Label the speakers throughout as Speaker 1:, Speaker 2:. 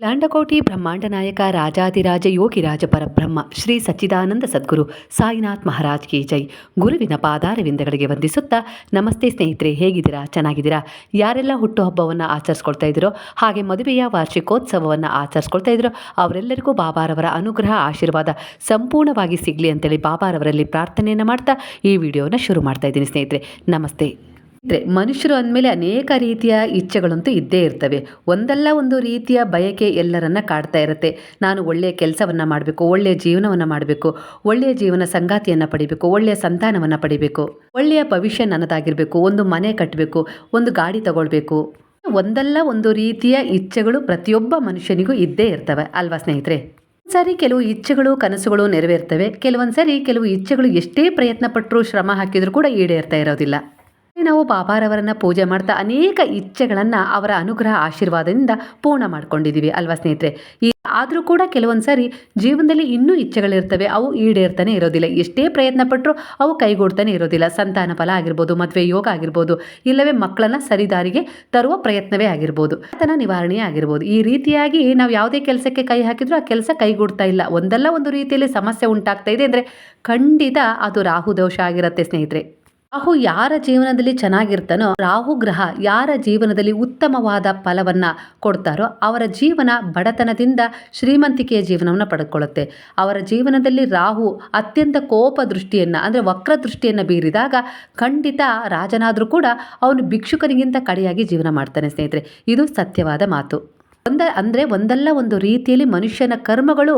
Speaker 1: ಲಾಂಡಕೋಟಿ ಬ್ರಹ್ಮಾಂಡ ನಾಯಕ ರಾಜಾದಿರಾಜ ಯೋಗಿರಾಜ ಪರಬ್ರಹ್ಮ ಶ್ರೀ ಸಚ್ಚಿದಾನಂದ ಸದ್ಗುರು ಸಾಯಿನಾಥ್ ಮಹಾರಾಜ್ ಕಿ ಜೈ. ಗುರುವಿನ ಪಾದಾರವಿಂದಗಳಿಗೆ ವಂದಿಸುತ್ತಾ ನಮಸ್ತೆ ಸ್ನೇಹಿತರೆ, ಹೇಗಿದ್ದೀರಾ? ಚೆನ್ನಾಗಿದ್ದೀರಾ? ಯಾರೆಲ್ಲ ಹುಟ್ಟುಹಬ್ಬವನ್ನು ಆಚರಿಸ್ಕೊಳ್ತಾ ಇದ್ದೀರೋ, ಹಾಗೆ ಮದುವೆಯ ವಾರ್ಷಿಕೋತ್ಸವವನ್ನು ಆಚರಿಸ್ಕೊಳ್ತಾ ಇದ್ದೀರೋ ಅವರೆಲ್ಲರಿಗೂ ಬಾಬಾರವರ ಅನುಗ್ರಹ ಆಶೀರ್ವಾದ ಸಂಪೂರ್ಣವಾಗಿ ಸಿಗಲಿ ಅಂತೇಳಿ ಬಾಬಾರವರಲ್ಲಿ ಪ್ರಾರ್ಥನೆಯನ್ನು ಮಾಡ್ತಾ ಈ ವಿಡಿಯೋನ ಶುರು ಮಾಡ್ತಾ ಇದ್ದೀನಿ ಸ್ನೇಹಿತರೆ. ನಮಸ್ತೆ. ಮನುಷ್ಯರು ಅಂದಮೇಲೆ ಅನೇಕ ರೀತಿಯ ಇಚ್ಛೆಗಳಂತೂ ಇದ್ದೇ ಇರ್ತವೆ. ಒಂದಲ್ಲ ಒಂದು ರೀತಿಯ ಬಯಕೆ ಎಲ್ಲರನ್ನ ಕಾಡ್ತಾ ಇರುತ್ತೆ. ನಾನು ಒಳ್ಳೆಯ ಕೆಲಸವನ್ನು ಮಾಡಬೇಕು, ಒಳ್ಳೆಯ ಜೀವನವನ್ನು ಮಾಡಬೇಕು, ಒಳ್ಳೆಯ ಜೀವನ ಸಂಗಾತಿಯನ್ನು ಪಡಿಬೇಕು, ಒಳ್ಳೆಯ ಸಂತಾನವನ್ನು ಪಡಿಬೇಕು, ಒಳ್ಳೆಯ ಭವಿಷ್ಯ ನನ್ನದಾಗಿರಬೇಕು, ಒಂದು ಮನೆ ಕಟ್ಟಬೇಕು, ಒಂದು ಗಾಡಿ ತಗೊಳ್ಬೇಕು. ಒಂದಲ್ಲ ಒಂದು ರೀತಿಯ ಇಚ್ಛೆಗಳು ಪ್ರತಿಯೊಬ್ಬ ಮನುಷ್ಯನಿಗೂ ಇದ್ದೇ ಇರ್ತವೆ ಅಲ್ವಾ ಸ್ನೇಹಿತರೆ? ಸರಿ, ಕೆಲವು ಇಚ್ಛೆಗಳು ಕನಸುಗಳು ನೆರವೇರ್ತವೆ. ಕೆಲವೊಂದ್ಸರಿ ಕೆಲವು ಇಚ್ಛೆಗಳು ಎಷ್ಟೇ ಪ್ರಯತ್ನ ಪಟ್ಟರು ಶ್ರಮ ಹಾಕಿದರೂ ಕೂಡ ಈಡೇರ್ತಾ ಇರೋದಿಲ್ಲ. ನಾವು ಬಾಬಾರವರನ್ನ ಪೂಜೆ ಮಾಡ್ತಾ ಅನೇಕ ಇಚ್ಛೆಗಳನ್ನು ಅವರ ಅನುಗ್ರಹ ಆಶೀರ್ವಾದದಿಂದ ಪೂರ್ಣ ಮಾಡ್ಕೊಂಡಿದ್ದೀವಿ ಅಲ್ವಾ ಸ್ನೇಹಿತರೆ? ಆದರೂ ಕೂಡ ಕೆಲವೊಂದ್ಸರಿ ಜೀವನದಲ್ಲಿ ಇನ್ನೂ ಇಚ್ಛೆಗಳಿರ್ತವೆ, ಅವು ಈಡೇರ್ತಾನೆ ಇರೋದಿಲ್ಲ. ಎಷ್ಟೇ ಪ್ರಯತ್ನ ಪಟ್ಟರು ಅವು ಕೈಗೂಡ್ತಾನೆ ಇರೋದಿಲ್ಲ. ಸಂತಾನ ಫಲ ಆಗಿರ್ಬೋದು, ಮದುವೆ ಯೋಗ ಆಗಿರ್ಬೋದು, ಇಲ್ಲವೇ ಮಕ್ಕಳನ್ನ ಸರಿದಾರಿಗೆ ತರುವ ಪ್ರಯತ್ನವೇ ಆಗಿರ್ಬೋದು, ಆತನ ನಿವಾರಣೆ ಆಗಿರ್ಬೋದು. ಈ ರೀತಿಯಾಗಿ ನಾವು ಯಾವುದೇ ಕೆಲಸಕ್ಕೆ ಕೈ ಹಾಕಿದ್ರೂ ಆ ಕೆಲಸ ಕೈಗೂಡ್ತಾ ಇಲ್ಲ. ಒಂದಲ್ಲ ಒಂದು ರೀತಿಯಲ್ಲಿ ಸಮಸ್ಯೆ ಉಂಟಾಗ್ತಾ ಇದೆ ಅಂದರೆ ಖಂಡಿತ ಅದು ರಾಹು ದೋಷ ಆಗಿರುತ್ತೆ ಸ್ನೇಹಿತರೆ. ರಾಹು ಯಾರ ಜೀವನದಲ್ಲಿ ಚೆನ್ನಾಗಿರ್ತಾನೋ, ರಾಹು ಗ್ರಹ ಯಾರ ಜೀವನದಲ್ಲಿ ಉತ್ತಮವಾದ ಫಲವನ್ನು ಕೊಡ್ತಾರೋ ಅವರ ಜೀವನ ಬಡತನದಿಂದ ಶ್ರೀಮಂತಿಕೆಯ ಜೀವನವನ್ನು ಪಡೆದುಕೊಳ್ಳುತ್ತೆ. ಅವರ ಜೀವನದಲ್ಲಿ ರಾಹು ಅತ್ಯಂತ ಕೋಪ ದೃಷ್ಟಿಯನ್ನು ಅಂದರೆ ವಕ್ರ ದೃಷ್ಟಿಯನ್ನು ಬೀರಿದಾಗ ಖಂಡಿತ ರಾಜನಾದರೂ ಕೂಡ ಅವನು ಭಿಕ್ಷುಕನಿಗಿಂತ ಕಡೆಯಾಗಿ ಜೀವನ ಮಾಡ್ತಾನೆ ಸ್ನೇಹಿತರೆ. ಇದು ಸತ್ಯವಾದ ಮಾತು. ಒಂದಲ್ಲ ಒಂದು ರೀತಿಯಲ್ಲಿ ಮನುಷ್ಯನ ಕರ್ಮಗಳು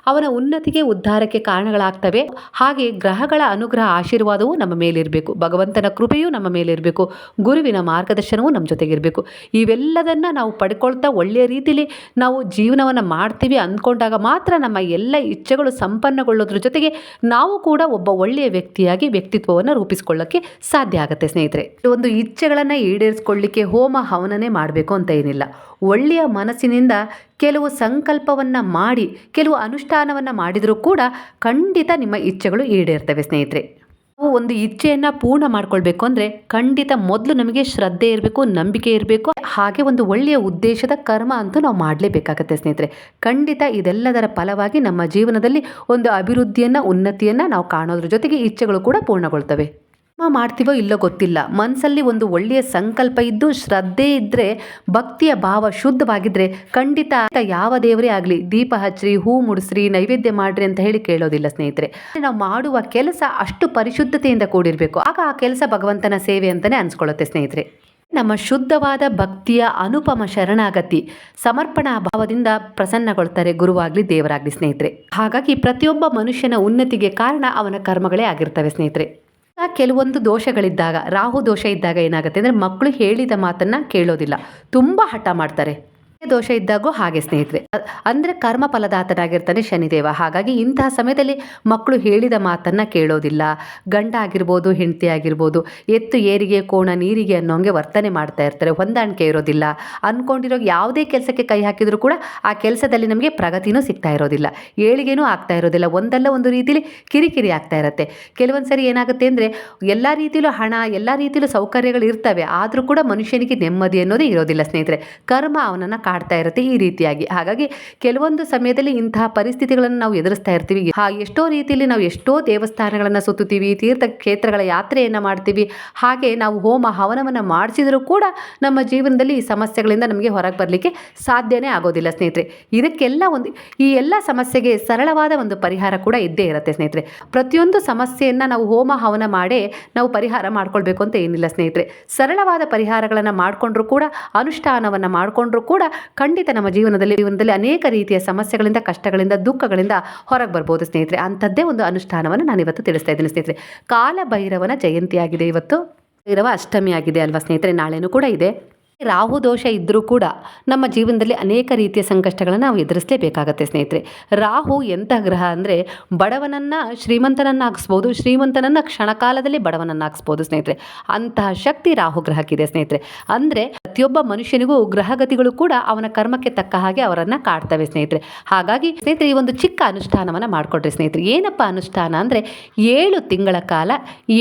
Speaker 1: ಅವನ ಉನ್ನತಿಗೆ ಉದ್ಧಾರಕ್ಕೆ ಕಾರಣಗಳಾಗ್ತವೆ. ಹಾಗೆ ಗ್ರಹಗಳ ಅನುಗ್ರಹ ಆಶೀರ್ವಾದವೂ ನಮ್ಮ ಮೇಲಿರಬೇಕು, ಭಗವಂತನ ಕೃಪೆಯೂ ನಮ್ಮ ಮೇಲಿರಬೇಕು, ಗುರುವಿನ ಮಾರ್ಗದರ್ಶನವೂ ನಮ್ಮ ಜೊತೆಗಿರಬೇಕು. ಇವೆಲ್ಲದನ್ನು ನಾವು ಪಡ್ಕೊಳ್ತಾ ಒಳ್ಳೆಯ ರೀತಿಯಲ್ಲಿ ನಾವು ಜೀವನವನ್ನು ಮಾಡ್ತೀವಿ ಅಂದ್ಕೊಂಡಾಗ ಮಾತ್ರ ನಮ್ಮ ಎಲ್ಲ ಇಚ್ಛೆಗಳು ಸಂಪನ್ನಗೊಳ್ಳೋದ್ರ ಜೊತೆಗೆ ನಾವು ಕೂಡ ಒಬ್ಬ ಒಳ್ಳೆಯ ವ್ಯಕ್ತಿಯಾಗಿ ವ್ಯಕ್ತಿತ್ವವನ್ನು ರೂಪಿಸ್ಕೊಳ್ಳೋಕ್ಕೆ ಸಾಧ್ಯ ಆಗುತ್ತೆ ಸ್ನೇಹಿತರೆ. ಒಂದು ಇಚ್ಛೆಗಳನ್ನು ಈಡೇರಿಸ್ಕೊಳ್ಳಿಕ್ಕೆ ಹೋಮ ಹವನನೇ ಮಾಡಬೇಕು ಅಂತ ಏನಿಲ್ಲ. ಒಳ್ಳೆಯ ಮನಸ್ಸಿನಿಂದ ಕೆಲವು ಸಂಕಲ್ಪವನ್ನು ಮಾಡಿ ಕೆಲವು ಅನುಷ್ಠಾನವನ್ನು ಮಾಡಿದರೂ ಕೂಡ ಖಂಡಿತ ನಿಮ್ಮ ಇಚ್ಛೆಗಳು ಈಡೇರ್ತವೆ ಸ್ನೇಹಿತರೆ. ನಾವು ಒಂದು ಇಚ್ಛೆಯನ್ನು ಪೂರ್ಣ ಮಾಡ್ಕೊಳ್ಬೇಕು ಅಂದರೆ ಖಂಡಿತ ಮೊದಲು ನಮಗೆ ಶ್ರದ್ಧೆ ಇರಬೇಕು, ನಂಬಿಕೆ ಇರಬೇಕು, ಹಾಗೆ ಒಂದು ಒಳ್ಳೆಯ ಉದ್ದೇಶದ ಕರ್ಮ ಅಂತೂ ನಾವು ಮಾಡಲೇಬೇಕಾಗತ್ತೆ ಸ್ನೇಹಿತರೆ. ಖಂಡಿತ ಇದೆಲ್ಲದರ ಫಲವಾಗಿ ನಮ್ಮ ಜೀವನದಲ್ಲಿ ಒಂದು ಅಭಿವೃದ್ಧಿಯನ್ನು, ಉನ್ನತಿಯನ್ನು ನಾವು ಕಾಣೋದ್ರ ಜೊತೆಗೆ ಇಚ್ಛೆಗಳು ಕೂಡ ಪೂರ್ಣಗೊಳ್ತವೆ. ಮಾಡ್ತೀವೋ ಇಲ್ಲೋ ಗೊತ್ತಿಲ್ಲ, ಮನಸ್ಸಲ್ಲಿ ಒಂದು ಒಳ್ಳೆಯ ಸಂಕಲ್ಪ ಇದ್ದು ಶ್ರದ್ಧೆ ಇದ್ದರೆ, ಭಕ್ತಿಯ ಭಾವ ಶುದ್ಧವಾಗಿದ್ದರೆ ಖಂಡಿತ ಯಾವ ದೇವರೇ ಆಗಲಿ ದೀಪ ಹಚ್ಚ್ರಿ, ಹೂ ಮುಡಿಸ್ರಿ, ನೈವೇದ್ಯ ಮಾಡ್ರಿ ಅಂತ ಹೇಳಿ ಕೇಳೋದಿಲ್ಲ ಸ್ನೇಹಿತರೆ. ನಾವು ಮಾಡುವ ಕೆಲಸ ಅಷ್ಟು ಪರಿಶುದ್ಧತೆಯಿಂದ ಕೂಡಿರಬೇಕು. ಆಗ ಆ ಕೆಲಸ ಭಗವಂತನ ಸೇವೆ ಅಂತಲೇ ಅನ್ಸ್ಕೊಳ್ಳುತ್ತೆ ಸ್ನೇಹಿತರೆ. ನಮ್ಮ ಶುದ್ಧವಾದ ಭಕ್ತಿಯ ಅನುಪಮ ಶರಣಾಗತಿ ಸಮರ್ಪಣಾ ಭಾವದಿಂದ ಪ್ರಸನ್ನಗೊಳ್ತಾರೆ ಗುರುವಾಗಲಿ ದೇವರಾಗಲಿ ಸ್ನೇಹಿತರೆ. ಹಾಗಾಗಿ ಪ್ರತಿಯೊಬ್ಬ ಮನುಷ್ಯನ ಉನ್ನತಿಗೆ ಕಾರಣ ಅವನ ಕರ್ಮಗಳೇ ಆಗಿರ್ತವೆ ಸ್ನೇಹಿತರೆ. ಕೆಲವೊಂದು ದೋಷಗಳಿದ್ದಾಗ, ರಾಹು ದೋಷ ಇದ್ದಾಗ ಏನಾಗುತ್ತೆ ಅಂದರೆ ಮಕ್ಕಳು ಹೇಳಿದ ಮಾತನ್ನು ಕೇಳೋದಿಲ್ಲ, ತುಂಬ ಹಠ ಮಾಡ್ತಾರೆ. ದೋಷ ಇದ್ದಾಗೂ ಹಾಗೆ ಸ್ನೇಹಿತರೆ, ಅಂದರೆ ಕರ್ಮ ಫಲದಾತನಾಗಿರ್ತಾನೆ ಶನಿದೇವ. ಹಾಗಾಗಿ ಇಂತಹ ಸಮಯದಲ್ಲಿ ಮಕ್ಕಳು ಹೇಳಿದ ಮಾತನ್ನು ಕೇಳೋದಿಲ್ಲ. ಗಂಡ ಆಗಿರ್ಬೋದು, ಹೆಂಡತಿ ಆಗಿರ್ಬೋದು, ಎತ್ತು ಏರಿಗೆ ಕೋಣ ನೀರಿಗೆ ಅನ್ನೋಂಗೆ ವರ್ತನೆ ಮಾಡ್ತಾ ಇರ್ತಾರೆ. ಹೊಂದಾಣಿಕೆ ಇರೋದಿಲ್ಲ. ಅಂದ್ಕೊಂಡಿರೋ ಯಾವುದೇ ಕೆಲಸಕ್ಕೆ ಕೈ ಹಾಕಿದರೂ ಕೂಡ ಆ ಕೆಲಸದಲ್ಲಿ ನಮಗೆ ಪ್ರಗತಿನೂ ಸಿಗ್ತಾ ಇರೋದಿಲ್ಲ, ಏಳಿಗೆನೂ ಆಗ್ತಾ ಇರೋದಿಲ್ಲ. ಒಂದಲ್ಲ ಒಂದು ರೀತಿಯಲ್ಲಿ ಕಿರಿಕಿರಿ ಆಗ್ತಾ ಇರುತ್ತೆ. ಕೆಲವೊಂದು ಸರಿ ಏನಾಗುತ್ತೆ ಅಂದರೆ ಎಲ್ಲ ರೀತಿಯಲ್ಲೂ ಹಣ, ಎಲ್ಲ ರೀತಿಯಲ್ಲೂ ಸೌಕರ್ಯಗಳು ಇರ್ತವೆ, ಆದರೂ ಕೂಡ ಮನುಷ್ಯನಿಗೆ ನೆಮ್ಮದಿ ಅನ್ನೋದೇ ಇರೋದಿಲ್ಲ ಸ್ನೇಹಿತರೆ. ಕರ್ಮ ಅವನನ್ನು ಕಾಡ್ತಾ ಇರುತ್ತೆ ಈ ರೀತಿಯಾಗಿ. ಹಾಗಾಗಿ ಕೆಲವೊಂದು ಸಮಯದಲ್ಲಿ ಇಂತಹ ಪರಿಸ್ಥಿತಿಗಳನ್ನು ನಾವು ಎದುರಿಸ್ತಾ ಇರ್ತೀವಿ. ಎಷ್ಟೋ ರೀತಿಯಲ್ಲಿ ನಾವು ಎಷ್ಟೋ ದೇವಸ್ಥಾನಗಳನ್ನು ಸುತ್ತುತ್ತೀವಿ, ತೀರ್ಥ ಕ್ಷೇತ್ರಗಳ ಯಾತ್ರೆಯನ್ನು ಮಾಡ್ತೀವಿ, ಹಾಗೆ ನಾವು ಹೋಮ ಹವನವನ್ನು ಮಾಡಿಸಿದರೂ ಕೂಡ ನಮ್ಮ ಜೀವನದಲ್ಲಿ ಈ ಸಮಸ್ಯೆಗಳಿಂದ ನಮಗೆ ಹೊರಗೆ ಬರಲಿಕ್ಕೆ ಸಾಧ್ಯನೇ ಆಗೋದಿಲ್ಲ ಸ್ನೇಹಿತರೆ. ಇದಕ್ಕೆಲ್ಲ ಈ ಎಲ್ಲ ಸಮಸ್ಯೆಗೆ ಸರಳವಾದ ಒಂದು ಪರಿಹಾರ ಕೂಡ ಇದ್ದೇ ಇರುತ್ತೆ ಸ್ನೇಹಿತರೆ. ಪ್ರತಿಯೊಂದು ಸಮಸ್ಯೆಯನ್ನು ನಾವು ಹೋಮ ಹವನ ಮಾಡೇ ನಾವು ಪರಿಹಾರ ಮಾಡ್ಕೊಳ್ಬೇಕು ಅಂತ ಏನಿಲ್ಲ ಸ್ನೇಹಿತರೆ. ಸರಳವಾದ ಪರಿಹಾರಗಳನ್ನು ಮಾಡಿಕೊಂಡ್ರೂ ಕೂಡ, ಅನುಷ್ಠಾನವನ್ನು ಮಾಡಿಕೊಂಡ್ರೂ ಕೂಡ ಖಂಡಿತ ನಮ್ಮ ಜೀವನದಲ್ಲಿ ಅನೇಕ ರೀತಿಯ ಸಮಸ್ಯೆಗಳಿಂದ, ಕಷ್ಟಗಳಿಂದ, ದುಃಖಗಳಿಂದ ಹೊರಗೆ ಬರ್ಬೋದು ಸ್ನೇಹಿತರೆ. ಅಂಥದ್ದೇ ಒಂದು ಅನುಷ್ಠಾನವನ್ನು ನಾನು ಇವತ್ತು ತಿಳಿಸ್ತಾ ಇದ್ದೀನಿ ಸ್ನೇಹಿತರೆ. ಕಾಲಭೈರವನ ಜಯಂತಿ ಆಗಿದೆ ಇವತ್ತು, ಭೈರವ ಅಷ್ಟಮಿ ಆಗಿದೆ ಅಲ್ವಾ ಸ್ನೇಹಿತರೆ. ನಾಳೆನೂ ಕೂಡ ಇದೆ. ರಾಹು ದೋಷ ಇದ್ದರೂ ಕೂಡ ನಮ್ಮ ಜೀವನದಲ್ಲಿ ಅನೇಕ ರೀತಿಯ ಸಂಕಷ್ಟಗಳನ್ನು ನಾವು ಎದುರಿಸಲೇಬೇಕಾಗತ್ತೆ ಸ್ನೇಹಿತರೆ. ರಾಹು ಎಂಥ ಗ್ರಹ ಅಂದರೆ ಬಡವನನ್ನು ಶ್ರೀಮಂತನನ್ನಾಗಿಸ್ಬೋದು, ಶ್ರೀಮಂತನನ್ನು ಕ್ಷಣಕಾಲದಲ್ಲಿ ಬಡವನನ್ನಾಗಿಸ್ಬೋದು ಸ್ನೇಹಿತರೆ. ಅಂತಹ ಶಕ್ತಿ ರಾಹು ಗ್ರಹಕ್ಕಿದೆ ಸ್ನೇಹಿತರೆ. ಅಂದರೆ ಪ್ರತಿಯೊಬ್ಬ ಮನುಷ್ಯನಿಗೂ ಗ್ರಹಗತಿಗಳು ಕೂಡ ಅವನ ಕರ್ಮಕ್ಕೆ ತಕ್ಕ ಹಾಗೆ ಅವರನ್ನು ಕಾಡ್ತವೆ ಸ್ನೇಹಿತರೆ. ಹಾಗಾಗಿ ಸ್ನೇಹಿತರೆ ಈ ಒಂದು ಚಿಕ್ಕ ಅನುಷ್ಠಾನವನ್ನು ಮಾಡಿಕೊಡ್ರಿ ಸ್ನೇಹಿತರೆ. ಏನಪ್ಪ ಅನುಷ್ಠಾನ ಅಂದರೆ 7 ತಿಂಗಳ ಕಾಲ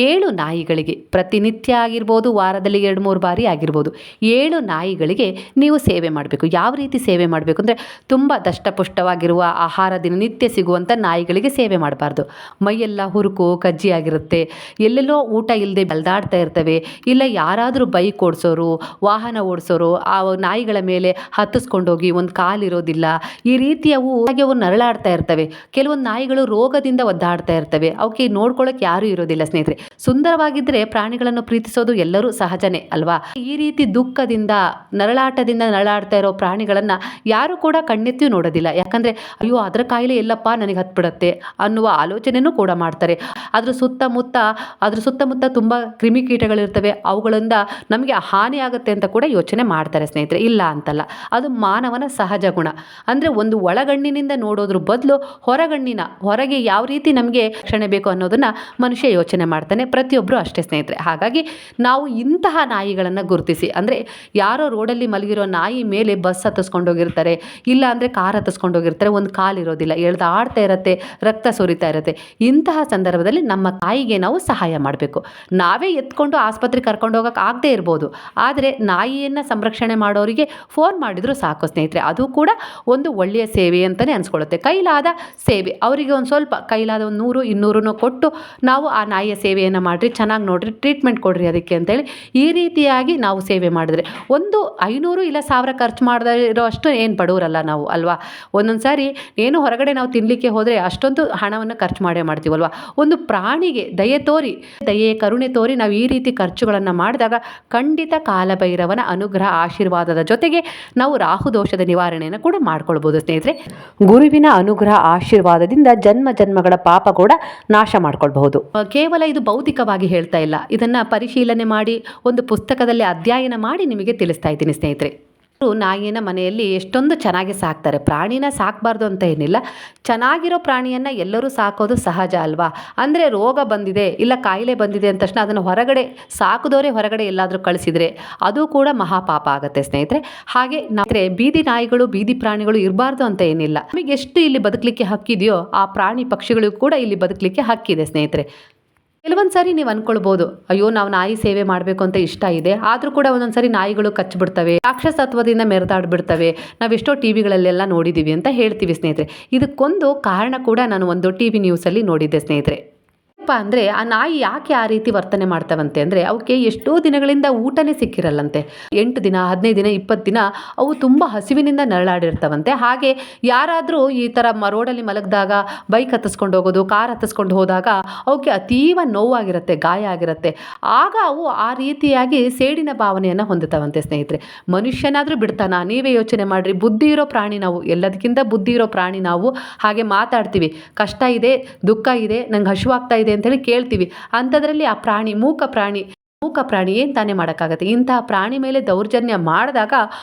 Speaker 1: 7 ನಾಯಿಗಳಿಗೆ ಪ್ರತಿನಿತ್ಯ ಆಗಿರ್ಬೋದು, ವಾರದಲ್ಲಿ 2-3 ಬಾರಿ ಆಗಿರ್ಬೋದು, 7 ನಾಯಿಗಳಿಗೆ ನೀವು ಸೇವೆ ಮಾಡಬೇಕು. ಯಾವ ರೀತಿ ಸೇವೆ ಮಾಡಬೇಕು ಅಂದರೆ, ತುಂಬ ದಷ್ಟಪುಷ್ಟವಾಗಿರುವ ಆಹಾರ ದಿನನಿತ್ಯ ಸಿಗುವಂಥ ನಾಯಿಗಳಿಗೆ ಸೇವೆ ಮಾಡಬಾರ್ದು. ಮೈಯೆಲ್ಲ ಹುರುಕು ಕಜ್ಜಿಯಾಗಿರುತ್ತೆ, ಎಲ್ಲೆಲ್ಲೋ ಊಟ ಇಲ್ಲದೆ ಬೆಳೆದಾಡ್ತಾ ಇರ್ತವೆ, ಇಲ್ಲ ಯಾರಾದರೂ ಬೈಕ್ ಓಡಿಸೋರು, ವಾಹನ ಓಡಿಸೋರು ಆ ನಾಯಿಗಳ ಮೇಲೆ ಹತ್ತಿಸ್ಕೊಂಡೋಗಿ ಒಂದು ಕಾಲಿರೋದಿಲ್ಲ, ಈ ರೀತಿಯವು ಹಾಗೆ ಅವು ನರಳಾಡ್ತಾ ಇರ್ತವೆ. ಕೆಲವೊಂದು ನಾಯಿಗಳು ರೋಗದಿಂದ ಒದ್ದಾಡ್ತಾ ಇರ್ತವೆ, ಅವಕ್ಕೆ ನೋಡ್ಕೊಳ್ಳೋಕೆ ಯಾರೂ ಇರೋದಿಲ್ಲ ಸ್ನೇಹಿತರೆ. ಸುಂದರವಾಗಿದ್ದರೆ ಪ್ರಾಣಿಗಳನ್ನು ಪ್ರೀತಿಸೋದು ಎಲ್ಲರೂ ಸಹಜನೇ ಅಲ್ವಾ. ಈ ರೀತಿ ದುಃಖದಿಂದ ನರಳಾಟದಿಂದ ನರಳಾಡ್ತಾ ಇರೋ ಪ್ರಾಣಿಗಳನ್ನು ಯಾರು ಕೂಡ ಕಣ್ಣೆತ್ತಿಯೂ ನೋಡೋದಿಲ್ಲ. ಯಾಕಂದರೆ ಅಯ್ಯೋ ಅದರ ಕಾಯಿಲೆ ಎಲ್ಲಪ್ಪ ನನಗೆ ಹತ್ಬಿಡತ್ತೆ ಅನ್ನುವ ಆಲೋಚನೆಯೂ ಕೂಡ ಮಾಡ್ತಾರೆ. ಅದ್ರ ಸುತ್ತಮುತ್ತ ತುಂಬ ಕ್ರಿಮಿಕೀಟಗಳಿರ್ತವೆ, ಅವುಗಳಿಂದ ನಮಗೆ ಹಾನಿ ಆಗುತ್ತೆ ಅಂತ ಕೂಡ ಯೋಚನೆ ಮಾಡ್ತಾರೆ ಸ್ನೇಹಿತರೆ. ಇಲ್ಲ ಅಂತಲ್ಲ, ಅದು ಮಾನವನ ಸಹಜ ಗುಣ. ಅಂದರೆ ಒಂದು ಒಳಗಣ್ಣಿನಿಂದ ನೋಡೋದ್ರ ಬದಲು ಹೊರಗೆ ಯಾವ ರೀತಿ ನಮಗೆ ರಕ್ಷಣೆ ಬೇಕು ಅನ್ನೋದನ್ನು ಮನುಷ್ಯ ಯೋಚನೆ ಮಾಡ್ತಾನೆ. ಪ್ರತಿಯೊಬ್ಬರು ಅಷ್ಟೇ ಸ್ನೇಹಿತರೆ. ಹಾಗಾಗಿ ನಾವು ಇಂತಹ ನಾಯಿಗಳನ್ನು ಗುರುತಿಸಿ, ಅಂದರೆ ಯಾರೋ ರೋಡಲ್ಲಿ ಮಲಗಿರೋ ನಾಯಿ ಮೇಲೆ ಬಸ್ ಹತ್ತಿಸ್ಕೊಂಡೋಗಿರ್ತಾರೆ, ಇಲ್ಲ ಅಂದರೆ ಕಾರ್ ಹತ್ತಿಸ್ಕೊಂಡೋಗಿರ್ತಾರೆ, ಒಂದು ಕಾಲಿರೋದಿಲ್ಲ, ಎಳ್ದಾಡ್ತಾ ಇರುತ್ತೆ, ರಕ್ತ ಸುರಿತಾ ಇರುತ್ತೆ. ಇಂತಹ ಸಂದರ್ಭದಲ್ಲಿ ನಮ್ಮ ತಾಯಿಗೆ ನಾವು ಸಹಾಯ ಮಾಡಬೇಕು. ನಾವೇ ಎತ್ಕೊಂಡು ಆಸ್ಪತ್ರೆಗೆ ಕರ್ಕೊಂಡು ಹೋಗೋಕೆ ಆಗದೆ ಇರ್ಬೋದು, ಆದರೆ ನಾಯಿಯನ್ನು ಸಂರಕ್ಷಣೆ ಮಾಡೋರಿಗೆ ಫೋನ್ ಮಾಡಿದರೂ ಸಾಕು ಸ್ನೇಹಿತರೆ. ಅದು ಕೂಡ ಒಂದು ಒಳ್ಳೆಯ ಸೇವೆ ಅಂತಲೇ ಅನಿಸ್ಕೊಳ್ಳುತ್ತೆ. ಕೈಲಾದ ಸೇವೆ, ಅವರಿಗೆ ಒಂದು ಸ್ವಲ್ಪ ಕೈಲಾದ ಒಂದು 100-200 ಕೊಟ್ಟು ನಾವು ಆ ನಾಯಿಯ ಸೇವೆಯನ್ನು ಮಾಡಿರಿ, ಚೆನ್ನಾಗಿ ನೋಡಿರಿ, ಟ್ರೀಟ್ಮೆಂಟ್ ಕೊಡ್ರಿ ಅದಕ್ಕೆ ಅಂತೇಳಿ ಈ ರೀತಿಯಾಗಿ ನಾವು ಸೇವೆ ಮಾಡಿದ್ರೆ, ಒಂದು 500 ಇಲ್ಲ 1000 ಖರ್ಚು ಮಾಡದೇ ಇರೋ ಅಷ್ಟು ಏನು ಬಡವರಲ್ಲ ನಾವು ಅಲ್ವಾ. ಒಂದೊಂದು ಸಾರಿ ಏನು ಹೊರಗಡೆ ನಾವು ತಿನ್ನಲಿಕ್ಕೆ ಹೋದರೆ ಅಷ್ಟೊಂದು ಹಣವನ್ನು ಖರ್ಚು ಮಾಡ್ತೀವಲ್ವ. ಒಂದು ಪ್ರಾಣಿಗೆ ದಯೆ ಕರುಣೆ ತೋರಿ ನಾವು ಈ ರೀತಿ ಖರ್ಚುಗಳನ್ನು ಮಾಡಿದಾಗ ಖಂಡಿತ ಕಾಲಭೈರವನ ಅನುಗ್ರಹ ಆಶೀರ್ವಾದದ ಜೊತೆಗೆ ನಾವು ರಾಹು ದೋಷದ ನಿವಾರಣೆಯನ್ನು ಕೂಡ ಮಾಡ್ಕೊಳ್ಬೋದು ಸ್ನೇಹಿತರೆ. ಗುರುವಿನ ಅನುಗ್ರಹ ಆಶೀರ್ವಾದದಿಂದ ಜನ್ಮಗಳ ಪಾಪ ಕೂಡ ನಾಶ ಮಾಡ್ಕೊಳ್ಬಹುದು. ಕೇವಲ ಇದು ಭೌತಿಕವಾಗಿ ಹೇಳ್ತಾ ಇಲ್ಲ, ಇದನ್ನ ಪರಿಶೀಲನೆ ಮಾಡಿ ಒಂದು ಪುಸ್ತಕದಲ್ಲಿ ಅಧ್ಯಯನ ಮಾಡಿ ನಿಮಗೆ ತಿಳಿಸ್ತಾ ಇದ್ದೀನಿ ಸ್ನೇಹಿತರೆ. ನಾಯಿನ ಮನೆಯಲ್ಲಿ ಎಷ್ಟೊಂದು ಚೆನ್ನಾಗಿ ಸಾಕ್ತಾರೆ. ಪ್ರಾಣಿನ ಸಾಕಬಾರ್ದು ಅಂತ ಏನಿಲ್ಲ, ಚೆನ್ನಾಗಿರೋ ಪ್ರಾಣಿಯನ್ನು ಎಲ್ಲರೂ ಸಾಕೋದು ಸಹಜ ಅಲ್ವಾ. ಅಂದರೆ ರೋಗ ಬಂದಿದೆ ಇಲ್ಲ ಕಾಯಿಲೆ ಬಂದಿದೆ ಅಂದ ತಕ್ಷಣ ಅದನ್ನು ಸಾಕಿದವರೇ ಹೊರಗಡೆ ಎಲ್ಲಾದರೂ ಕಳಿಸಿದರೆ ಅದು ಕೂಡ ಮಹಾಪಾಪ ಆಗುತ್ತೆ ಸ್ನೇಹಿತರೆ. ಹಾಗೆ ಬೀದಿ ನಾಯಿಗಳು ಬೀದಿ ಪ್ರಾಣಿಗಳು ಇರಬಾರ್ದು ಅಂತ ಏನಿಲ್ಲ. ನಮಗೆ ಎಷ್ಟು ಇಲ್ಲಿ ಬದುಕಲಿಕ್ಕೆ ಹಕ್ಕಿದೆಯೋ ಆ ಪ್ರಾಣಿ ಪಕ್ಷಿಗಳಿಗೂ ಕೂಡ ಇಲ್ಲಿ ಬದುಕಲಿಕ್ಕೆ ಹಕ್ಕಿದೆ ಸ್ನೇಹಿತರೆ. ಕೆಲವೊಂದು ಸಾರಿ ನೀವು ಅಂದ್ಕೊಳ್ಬೋದು, ಅಯ್ಯೋ ನಾವು ನಾಯಿ ಸೇವೆ ಮಾಡಬೇಕು ಅಂತ ಇಷ್ಟ ಇದೆ, ಆದರೂ ಕೂಡ ಒಂದೊಂದು ಸಾರಿ ನಾಯಿಗಳು ಕಚ್ಚಿಬಿಡ್ತವೆ, ರಾಕ್ಷಸತ್ವದಿಂದ ಮೆರೆದಾಡ್ಬಿಡ್ತವೆ, ನಾವೆಷ್ಟೋ ಟಿವಿಗಳಲ್ಲೆಲ್ಲ ನೋಡಿದ್ದೀವಿ ಅಂತ ಹೇಳ್ತೀವಿ ಸ್ನೇಹಿತರೆ. ಇದಕ್ಕೊಂದು ಕಾರಣ ಕೂಡ ನಾನು ಒಂದು ಟಿವಿ ನ್ಯೂಸಲ್ಲಿ ನೋಡಿದ್ದೆ ಸ್ನೇಹಿತರೆ. ಅಂದರೆ ಆ ನಾಯಿ ಯಾಕೆ ಆ ರೀತಿ ವರ್ತನೆ ಮಾಡ್ತವಂತೆ ಅಂದರೆ, ಅವಕ್ಕೆ ಎಷ್ಟೋ ದಿನಗಳಿಂದ ಊಟನೇ ಸಿಕ್ಕಿರಲ್ಲಂತೆ. 8 ದಿನ 15 ದಿನ 20 ದಿನ ಅವು ತುಂಬ ಹಸಿವಿನಿಂದ ನರಳಾಡಿರ್ತವಂತೆ. ಹಾಗೆ ಯಾರಾದರೂ ಈ ಥರ ರೋಡಲ್ಲಿ ಮಲಗಿದಾಗ ಬೈಕ್ ಹತ್ತಿಸ್ಕೊಂಡು ಹೋಗೋದು, ಕಾರ್ ಹತ್ತಿಸ್ಕೊಂಡು ಹೋದಾಗ ಅವಕ್ಕೆ ಅತೀವ ನೋವಾಗಿರುತ್ತೆ, ಗಾಯ ಆಗಿರುತ್ತೆ. ಆಗ ಅವು ಆ ರೀತಿಯಾಗಿ ಸೇಡಿನ ಭಾವನೆಯನ್ನು ಹೊಂದುತ್ತವಂತೆ ಸ್ನೇಹಿತರೆ. ಮನುಷ್ಯನಾದರೂ ಬಿಡ್ತಾನ? ನೀವೇ ಯೋಚನೆ ಮಾಡಿರಿ. ಬುದ್ಧಿ ಇರೋ ಪ್ರಾಣಿ ನಾವು, ಎಲ್ಲದಕ್ಕಿಂತ ಬುದ್ಧಿ ಇರೋ ಪ್ರಾಣಿ ನಾವು. ಹಾಗೆ ಮಾತಾಡ್ತೀವಿ, ಕಷ್ಟ ಇದೆ, ದುಃಖ ಇದೆ, ನಂಗೆ ಹಸಿವಾಗ್ತಾ ಇದೆ ಅಂತೇಳಿ ಕೇಳ್ತೀವಿ. ಅಂಥದ್ರಲ್ಲಿ ಆ ಪ್ರಾಣಿ ಮೂಕ ಪ್ರಾಣಿ ಏನು ತಾನೇ ಮಾಡೋಕ್ಕಾಗತ್ತೆ. ಇಂತಹ ಪ್ರಾಣಿ ಮೇಲೆ ದೌರ್ಜನ್ಯ ಮಾಡಿದಾಗ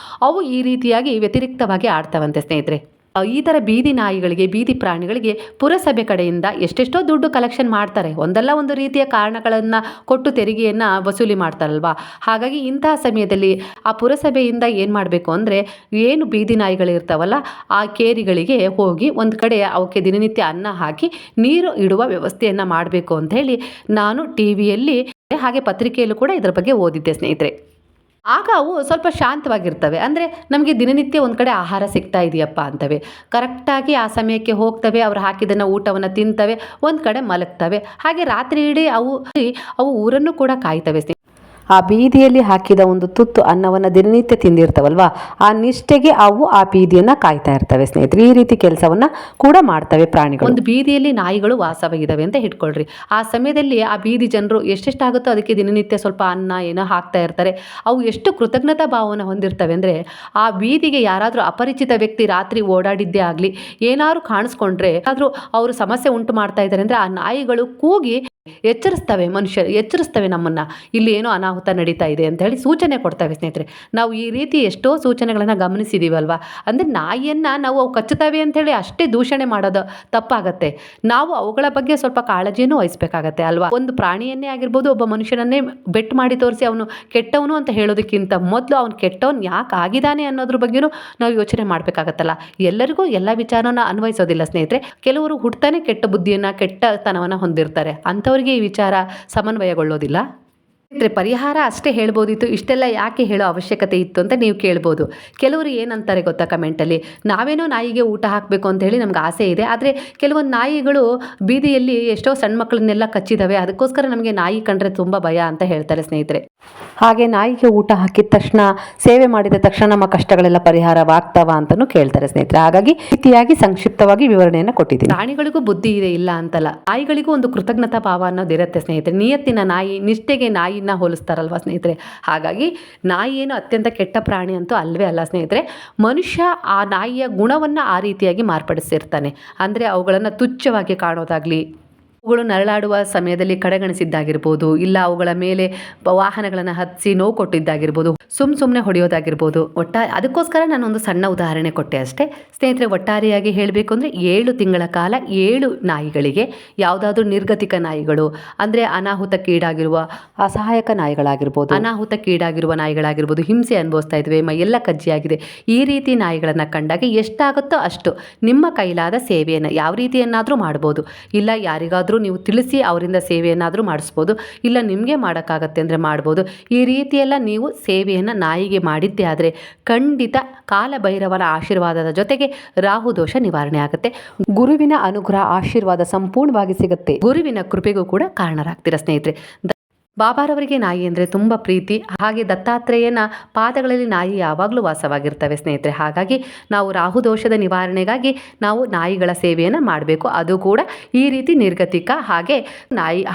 Speaker 1: ಅವು ಈ ರೀತಿಯಾಗಿ ವ್ಯತಿರಿಕ್ತವಾಗಿ ಆಡ್ತವಂತೆ ಸ್ನೇಹಿತರೆ. ಈ ಥರ ಬೀದಿ ನಾಯಿಗಳಿಗೆ ಬೀದಿ ಪ್ರಾಣಿಗಳಿಗೆ ಪುರಸಭೆ ಕಡೆಯಿಂದ ಎಷ್ಟೆಷ್ಟೋ ದುಡ್ಡು ಕಲೆಕ್ಷನ್ ಮಾಡ್ತಾರೆ. ಒಂದಲ್ಲ ಒಂದು ರೀತಿಯ ಕಾರಣಗಳನ್ನು ಕೊಟ್ಟು ತೆರಿಗೆಯನ್ನು ವಸೂಲಿ ಮಾಡ್ತಾರಲ್ವಾ. ಹಾಗಾಗಿ ಇಂತಹ ಸಮಯದಲ್ಲಿ ಆ ಪುರಸಭೆಯಿಂದ ಏನು ಮಾಡಬೇಕು ಅಂದರೆ, ಏನು ಬೀದಿ ನಾಯಿಗಳಿರ್ತಾವಲ್ಲ ಆ ಕೇರಿಗಳಿಗೆ ಹೋಗಿ ಒಂದು ಕಡೆ ಅವಕ್ಕೆ ದಿನನಿತ್ಯ ಅನ್ನ ಹಾಕಿ ನೀರು ಇಡುವ ವ್ಯವಸ್ಥೆಯನ್ನು ಮಾಡಬೇಕು ಅಂತ ಹೇಳಿ ನಾನು ಟಿವಿಯಲ್ಲಿ ಹಾಗೆ ಪತ್ರಿಕೆಯಲ್ಲೂ ಕೂಡ ಇದರ ಬಗ್ಗೆ ಓದಿದ್ದೆ ಸ್ನೇಹಿತರೆ. ಆಗ ಅವು ಸ್ವಲ್ಪ ಶಾಂತವಾಗಿರ್ತವೆ. ಅಂದರೆ ನಮಗೆ ದಿನನಿತ್ಯ ಒಂದು ಕಡೆ ಆಹಾರ ಸಿಗ್ತಾ ಇದೆಯಪ್ಪ ಅಂತವೆ, ಕರೆಕ್ಟಾಗಿ ಆ ಸಮಯಕ್ಕೆ ಹೋಗ್ತವೆ, ಅವ್ರು ಹಾಕಿದ್ದನ್ನು ಊಟವನ್ನು ತಿಂತವೆ, ಒಂದು ಕಡೆ ಮಲಗ್ತವೆ. ಹಾಗೆ ರಾತ್ರಿ ಇಡೀ ಅವು ಊರನ್ನು ಕೂಡ ಕಾಯ್ತವೆ. ಆ ಬೀದಿಯಲ್ಲಿ ಹಾಕಿದ ಒಂದು ತುತ್ತು ಅನ್ನವನ್ನು ದಿನನಿತ್ಯ ತಿಂದಿರ್ತವಲ್ವಾ, ಆ ನಿಷ್ಠೆಗೆ ಅವು ಆ ಬೀದಿಯನ್ನು ಕಾಯ್ತಾ ಇರ್ತವೆ ಸ್ನೇಹಿತರೆ. ಈ ರೀತಿ ಕೆಲಸವನ್ನು ಕೂಡ ಮಾಡ್ತವೆ ಪ್ರಾಣಿಗಳು. ಒಂದು ಬೀದಿಯಲ್ಲಿ ನಾಯಿಗಳು ವಾಸವಾಗಿದ್ದಾವೆ ಅಂತ ಇಟ್ಕೊಳ್ರಿ. ಆ ಸಮಯದಲ್ಲಿ ಆ ಬೀದಿ ಜನರು ಎಷ್ಟೆಷ್ಟಾಗುತ್ತೋ ಅದಕ್ಕೆ ದಿನನಿತ್ಯ ಸ್ವಲ್ಪ ಅನ್ನ ಏನೋ ಹಾಕ್ತಾ ಇರ್ತಾರೆ. ಅವು ಎಷ್ಟು ಕೃತಜ್ಞತಾ ಭಾವನೆ ಹೊಂದಿರ್ತವೆ ಅಂದರೆ, ಆ ಬೀದಿಗೆ ಯಾರಾದರೂ ಅಪರಿಚಿತ ವ್ಯಕ್ತಿ ರಾತ್ರಿ ಓಡಾಡಿದ್ದೇ ಆಗಲಿ, ಏನಾದ್ರು ಕಾಣಿಸ್ಕೊಂಡ್ರೆ ಆದರೂ ಅವರು ಸಮಸ್ಯೆ ಉಂಟು ಮಾಡ್ತಾ ಇದ್ದಾರೆ ಅಂದರೆ ಆ ನಾಯಿಗಳು ಕೂಗಿ ಎಚ್ಚರಿಸ್ತವೆ ನಮ್ಮನ್ನು, ಇಲ್ಲಿ ಏನೋ ಅನಾಹುತ ನಡೀತಾ ಇದೆ ಅಂತ ಹೇಳಿ ಸೂಚನೆ ಕೊಡ್ತವೆ ಸ್ನೇಹಿತರೆ. ನಾವು ಈ ರೀತಿ ಎಷ್ಟೋ ಸೂಚನೆಗಳನ್ನು ಗಮನಿಸಿದ್ದೀವಲ್ವಾ. ಅಂದರೆ ನಾಯಿಯನ್ನು ನಾವು ಅವು ಕಚ್ಚುತ್ತವೆ ಅಂಥೇಳಿ ಅಷ್ಟೇ ದೂಷಣೆ ಮಾಡೋದು ತಪ್ಪಾಗತ್ತೆ. ನಾವು ಅವುಗಳ ಬಗ್ಗೆ ಸ್ವಲ್ಪ ಕಾಳಜಿಯನ್ನು ವಹಿಸಬೇಕಾಗತ್ತೆ ಅಲ್ವಾ. ಒಂದು ಪ್ರಾಣಿಯನ್ನೇ ಆಗಿರ್ಬೋದು, ಒಬ್ಬ ಮನುಷ್ಯನನ್ನೇ ಬೆಟ್ ಮಾಡಿ ತೋರಿಸಿ ಅವನು ಕೆಟ್ಟವನು ಅಂತ ಹೇಳೋದಕ್ಕಿಂತ ಮೊದಲು ಅವನು ಕೆಟ್ಟವನು ಯಾಕೆ ಆಗಿದ್ದಾನೆ ಅನ್ನೋದ್ರ ಬಗ್ಗೆನೂ ನಾವು ಯೋಚನೆ ಮಾಡಬೇಕಾಗತ್ತಲ್ಲ. ಎಲ್ಲರಿಗೂ ಎಲ್ಲ ವಿಚಾರನ ಅನ್ವಯಿಸೋದಿಲ್ಲ ಸ್ನೇಹಿತರೆ. ಕೆಲವರು ಹುಟ್ಟತಾನೆ ಕೆಟ್ಟ ಬುದ್ಧಿಯನ್ನು ಕೆಟ್ಟತನವನ್ನು ಹೊಂದಿರ್ತಾರೆ, ಅಂಥವ್ರಿಗೆ ಈ ವಿಚಾರ ಸಮನ್ವಯಗೊಳ್ಳೋದಿಲ್ಲ. ಸ್ನೇಹಿತರೆ, ಪರಿಹಾರ ಅಷ್ಟೇ ಹೇಳ್ಬೋದಿತ್ತು, ಇಷ್ಟೆಲ್ಲ ಯಾಕೆ ಹೇಳೋ ಅವಶ್ಯಕತೆ ಇತ್ತು ಅಂತ ನೀವು ಕೇಳ್ಬೋದು. ಕೆಲವರು ಏನಂತಾರೆ ಗೊತ್ತಾ ಕಮೆಂಟಲ್ಲಿ, ನಾವೇನೋ ನಾಯಿಗೆ ಊಟ ಹಾಕಬೇಕು ಅಂತ ಹೇಳಿ ನಮ್ಗೆ ಆಸೆ ಇದೆ, ಆದರೆ ಕೆಲವೊಂದು ನಾಯಿಗಳು ಬೀದಿಯಲ್ಲಿ ಎಷ್ಟೋ ಸಣ್ಣ ಮಕ್ಕಳನ್ನೆಲ್ಲ ಕಚ್ಚಿದಾವೆ, ಅದಕ್ಕೋಸ್ಕರ ನಮಗೆ ನಾಯಿ ಕಂಡ್ರೆ ತುಂಬ ಭಯ ಅಂತ ಹೇಳ್ತಾರೆ ಸ್ನೇಹಿತರೆ. ಹಾಗೆ ನಾಯಿಗೆ ಊಟ ಹಾಕಿದ ತಕ್ಷಣ, ಸೇವೆ ಮಾಡಿದ ತಕ್ಷಣ ನಮ್ಮ ಕಷ್ಟಗಳೆಲ್ಲ ಪರಿಹಾರವಾಗ್ತಾವ ಅಂತಲೂ ಕೇಳ್ತಾರೆ ಸ್ನೇಹಿತರೆ. ಹಾಗಾಗಿ ರೀತಿಯಾಗಿ ಸಂಕ್ಷಿಪ್ತವಾಗಿ ವಿವರಣೆಯನ್ನು ಕೊಟ್ಟಿದ್ದೀನಿ. ಪ್ರಾಣಿಗಳಿಗೂ ಬುದ್ಧಿ ಇದೆ, ಇಲ್ಲ ಅಂತಲ್ಲ. ನಾಯಿಗಳಿಗೂ ಒಂದು ಕೃತಜ್ಞತಾ ಭಾವ ಅನ್ನೋದಿರುತ್ತೆ ಸ್ನೇಹಿತರೆ. ನಿಯತ್ತಿನ ನಾಯಿ, ನಿಷ್ಠೆಗೆ ನಾಯಿನ ಹೋಲಿಸ್ತಾರಲ್ವ ಸ್ನೇಹಿತರೆ. ಹಾಗಾಗಿ ನಾಯಿ ಏನು ಅತ್ಯಂತ ಕೆಟ್ಟ ಪ್ರಾಣಿ ಅಂತೂ ಅಲ್ವೇ ಅಲ್ಲ ಸ್ನೇಹಿತರೆ. ಮನುಷ್ಯ ಆ ನಾಯಿಯ ಗುಣವನ್ನು ಆ ರೀತಿಯಾಗಿ ಮಾರ್ಪಡಿಸಿರ್ತಾನೆ. ಅಂದರೆ ಅವುಗಳನ್ನು ತುಚ್ಛವಾಗಿ ಕಾಣೋದಾಗಲಿ, ಅವುಗಳು ನರಳಾಡುವ ಸಮಯದಲ್ಲಿ ಕಡೆಗಣಿಸಿದ್ದಾಗಿರ್ಬೋದು, ಇಲ್ಲ ಅವುಗಳ ಮೇಲೆ ವಾಹನಗಳನ್ನು ಹತ್ತಿಸಿ ನೋವು ಕೊಟ್ಟಿದ್ದಾಗಿರ್ಬೋದು, ಸುಮ್ಮನೆ ಹೊಡೆಯೋದಾಗಿರ್ಬೋದು. ಅದಕ್ಕೋಸ್ಕರ ನಾನೊಂದು ಸಣ್ಣ ಉದಾಹರಣೆ ಕೊಟ್ಟೆ ಅಷ್ಟೇ ಸ್ನೇಹಿತರೆ. ಒಟ್ಟಾರೆಯಾಗಿ ಹೇಳಬೇಕು ಅಂದರೆ 7 ತಿಂಗಳ ಕಾಲ 7 ನಾಯಿಗಳಿಗೆ, ಯಾವುದಾದ್ರೂ ನಿರ್ಗತಿಕ ನಾಯಿಗಳು ಅಂದರೆ ಅನಾಹುತಕ್ಕೀಡಾಗಿರುವ ಅಸಹಾಯಕ ನಾಯಿಗಳಾಗಿರ್ಬೋದು, ಅನಾಹುತಕ್ಕೀಡಾಗಿರುವ ನಾಯಿಗಳಾಗಿರ್ಬೋದು, ಹಿಂಸೆ ಅನುಭವಿಸ್ತಾ ಇದ್ವಿ, ಮೈಯೆಲ್ಲ ಕಜ್ಜಿಯಾಗಿದೆ, ಈ ರೀತಿ ನಾಯಿಗಳನ್ನು ಕಂಡಾಗ ಎಷ್ಟಾಗುತ್ತೋ ಅಷ್ಟು ನಿಮ್ಮ ಕೈಲಾದ ಸೇವೆಯನ್ನು ಯಾವ ರೀತಿಯನ್ನಾದರೂ ಮಾಡ್ಬೋದು. ಇಲ್ಲ ಯಾರಿಗಾದರೂ ನೀವು ತಿಳಿಸಿ ಅವರಿಂದ ಸೇವೆಯನ್ನಾದರೂ ಮಾಡಿಸ್ಬೋದು, ಇಲ್ಲ ನಿಮಗೆ ಮಾಡೋಕ್ಕಾಗತ್ತೆ ಅಂದರೆ ಮಾಡ್ಬೋದು. ಈ ರೀತಿಯೆಲ್ಲ ನೀವು ಸೇವೆಯನ್ನು ನಾಯಿಗೆ ಮಾಡಿದ್ದೇ ಆದರೆ ಖಂಡಿತ ಕಾಲಭೈರವನ ಆಶೀರ್ವಾದದ ಜೊತೆಗೆ ರಾಹು ದೋಷ ನಿವಾರಣೆ ಆಗುತ್ತೆ. ಗುರುವಿನ ಅನುಗ್ರಹ ಆಶೀರ್ವಾದ ಸಂಪೂರ್ಣವಾಗಿ ಸಿಗುತ್ತೆ. ಗುರುವಿನ ಕೃಪೆಗೂ ಕೂಡ ಕಾರಣರಾಗ್ತೀರಾ ಸ್ನೇಹಿತರೆ. ಬಾಬಾರವರಿಗೆ ನಾಯಿ ಅಂದರೆ ತುಂಬ ಪ್ರೀತಿ. ಹಾಗೆ ದತ್ತಾತ್ರೇಯನ ಪಾದಗಳಲ್ಲಿ ನಾಯಿ ಯಾವಾಗಲೂ ವಾಸವಾಗಿರ್ತವೆ ಸ್ನೇಹಿತರೆ. ಹಾಗಾಗಿ ನಾವು ರಾಹು ದೋಷದ ನಿವಾರಣೆಗಾಗಿ ನಾವು ನಾಯಿಗಳ ಸೇವೆಯನ್ನು ಮಾಡಬೇಕು. ಅದು ಕೂಡ ಈ ರೀತಿ ನಿರ್ಗತಿಕ ಹಾಗೆ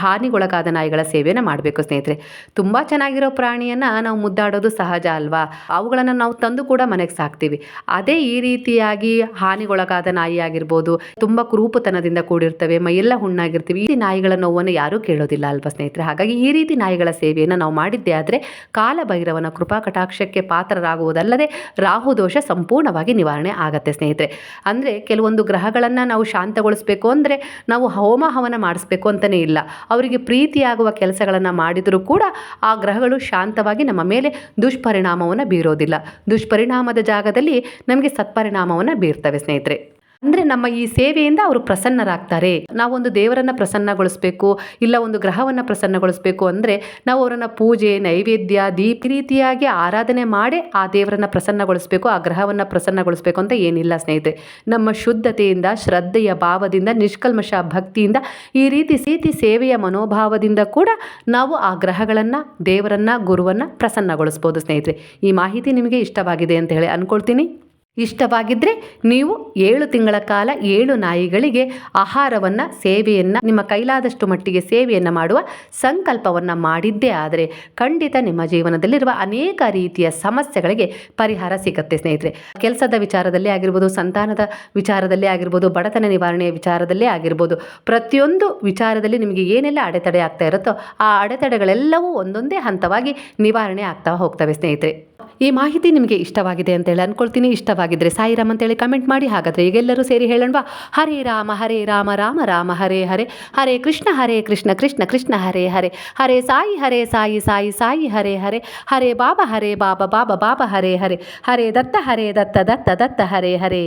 Speaker 1: ಹಾನಿಗೊಳಗಾದ ನಾಯಿಗಳ ಸೇವೆಯನ್ನು ಮಾಡಬೇಕು ಸ್ನೇಹಿತರೆ. ತುಂಬ ಚೆನ್ನಾಗಿರೋ ಪ್ರಾಣಿಯನ್ನು ನಾವು ಮುದ್ದಾಡೋದು ಸಹಜ ಅಲ್ವಾ. ಅವುಗಳನ್ನು ನಾವು ತಂದು ಕೂಡ ಮನೆಗೆ ಸಾಕ್ತೀವಿ. ಅದೇ ಈ ರೀತಿಯಾಗಿ ಹಾನಿಗೊಳಗಾದ ನಾಯಿ ಆಗಿರ್ಬೋದು, ತುಂಬ ಕುರೂಪತನದಿಂದ ಕೂಡಿರ್ತವೆ, ಮೈಯೆಲ್ಲ ಹುಣ್ಣಾಗಿರ್ತೀವಿ, ಈ ನಾಯಿಗಳ ನೋವನ್ನು ಯಾರೂ ಕೇಳೋದಿಲ್ಲ ಅಲ್ವಾ ಸ್ನೇಹಿತರೆ. ಹಾಗಾಗಿ ಈ ರೀತಿ ನಾಯಿಗಳ ಸೇವೆಯನ್ನು ನಾವು ಮಾಡಿದ್ದೇ ಆದರೆ ಕಾಲಭೈರವನ ಕೃಪಾ ಕಟಾಕ್ಷಕ್ಕೆ ಪಾತ್ರರಾಗುವುದಲ್ಲದೆ ರಾಹು ದೋಷ ಸಂಪೂರ್ಣವಾಗಿ ನಿವಾರಣೆ ಆಗತ್ತೆ ಸ್ನೇಹಿತರೆ. ಅಂದರೆ ಕೆಲವೊಂದು ಗ್ರಹಗಳನ್ನು ನಾವು ಶಾಂತಗೊಳಿಸಬೇಕು ಅಂದರೆ ನಾವು ಹೋಮ ಹವನ ಮಾಡಿಸ್ಬೇಕು ಅಂತಲೇ ಇಲ್ಲ. ಅವರಿಗೆ ಪ್ರೀತಿಯಾಗುವ ಕೆಲಸಗಳನ್ನು ಮಾಡಿದರೂ ಕೂಡ ಆ ಗ್ರಹಗಳು ಶಾಂತವಾಗಿ ನಮ್ಮ ಮೇಲೆ ದುಷ್ಪರಿಣಾಮವನ್ನು ಬೀರೋದಿಲ್ಲ. ದುಷ್ಪರಿಣಾಮದ ಜಾಗದಲ್ಲಿ ನಮಗೆ ಸತ್ಪರಿಣಾಮವನ್ನು ಬೀರ್ತವೆ ಸ್ನೇಹಿತರೆ. ಅಂದರೆ ನಮ್ಮ ಈ ಸೇವೆಯಿಂದ ಅವರು ಪ್ರಸನ್ನರಾಗ್ತಾರೆ. ನಾವೊಂದು ದೇವರನ್ನು ಪ್ರಸನ್ನಗೊಳಿಸಬೇಕು, ಇಲ್ಲ ಒಂದು ಗ್ರಹವನ್ನು ಪ್ರಸನ್ನಗೊಳಿಸಬೇಕು ಅಂದರೆ ನಾವು ಅವರನ್ನು ಪೂಜೆ, ನೈವೇದ್ಯ, ದೀಪ ರೀತಿಯಾಗಿ ಆರಾಧನೆ ಮಾಡಿ ಆ ದೇವರನ್ನು ಪ್ರಸನ್ನಗೊಳಿಸಬೇಕು, ಆ ಗ್ರಹವನ್ನು ಪ್ರಸನ್ನಗೊಳಿಸಬೇಕು ಅಂತ ಏನಿಲ್ಲ ಸ್ನೇಹಿತರೆ. ನಮ್ಮ ಶುದ್ಧತೆಯಿಂದ, ಶ್ರದ್ಧೆಯ ಭಾವದಿಂದ, ನಿಷ್ಕಲ್ಮಶ ಭಕ್ತಿಯಿಂದ, ಈ ರೀತಿ ಸೇವೆಯ ಮನೋಭಾವದಿಂದ ಕೂಡ ನಾವು ಆ ಗ್ರಹಗಳನ್ನು, ದೇವರನ್ನು, ಗುರುವನ್ನು ಪ್ರಸನ್ನಗೊಳಿಸ್ಬೋದು ಸ್ನೇಹಿತರೆ. ಈ ಮಾಹಿತಿ ನಿಮಗೆ ಇಷ್ಟವಾಗಿದೆ ಅಂತ ಹೇಳಿ ಅಂದ್ಕೊಳ್ತೀನಿ. ಇಷ್ಟವಾಗಿದ್ದರೆ ನೀವು 7 ತಿಂಗಳ ಕಾಲ 7 ನಾಯಿಗಳಿಗೆ ಆಹಾರವನ್ನು, ಸೇವೆಯನ್ನು, ನಿಮ್ಮ ಕೈಲಾದಷ್ಟು ಮಟ್ಟಿಗೆ ಸೇವೆಯನ್ನು ಮಾಡುವ ಸಂಕಲ್ಪವನ್ನು ಮಾಡಿದ್ದೇ ಆದರೆ ಖಂಡಿತ ನಿಮ್ಮ ಜೀವನದಲ್ಲಿರುವ ಅನೇಕ ರೀತಿಯ ಸಮಸ್ಯೆಗಳಿಗೆ ಪರಿಹಾರ ಸಿಗುತ್ತೆ ಸ್ನೇಹಿತರೆ. ಕೆಲಸದ ವಿಚಾರದಲ್ಲೇ ಆಗಿರ್ಬೋದು, ಸಂತಾನದ ವಿಚಾರದಲ್ಲೇ ಆಗಿರ್ಬೋದು, ಬಡತನ ನಿವಾರಣೆಯ ವಿಚಾರದಲ್ಲೇ ಆಗಿರ್ಬೋದು, ಪ್ರತಿಯೊಂದು ವಿಚಾರದಲ್ಲಿ ನಿಮಗೆ ಏನೆಲ್ಲ ಅಡೆತಡೆ ಆಗ್ತಾ ಇರುತ್ತೋ ಆ ಅಡೆತಡೆಗಳೆಲ್ಲವೂ ಒಂದೊಂದೇ ಹಂತವಾಗಿ ನಿವಾರಣೆ ಆಗ್ತಾ ಹೋಗ್ತವೆ ಸ್ನೇಹಿತರೆ. ಈ ಮಾಹಿತಿ ನಿಮಗೆ ಇಷ್ಟವಾಗಿದೆ ಅಂತೇಳಿ ಅಂದ್ಕೊಳ್ತೀನಿ. ಇಷ್ಟವಾಗಿದ್ದರೆ ಸಾಯಿರಾಮ್ ಅಂತೇಳಿ ಕಮೆಂಟ್ ಮಾಡಿ. ಹಾಗಾದರೆ ಈಗೆಲ್ಲರೂ ಸೇರಿ ಹೇಳೋಣವಾ, ಹರೇ ರಾಮ ರಾಮ ರಾಮ ಹರೇ ಹರೇ, ಹರೇ ಕೃಷ್ಣ ಕೃಷ್ಣ ಕೃಷ್ಣ ಹರೇ ಹರೇ, ಹರೇ ಸಾಯಿ ಸಾಯಿ ಹರೇ ಹರೇ, ಹರೇ ಬಾಬಾ ಬಾಬಾ ಬಾಬಾ ಹರೇ ಹರೇ, ಹರೇ ದತ್ತ ದತ್ತ ಹರೇ ಹರೇ.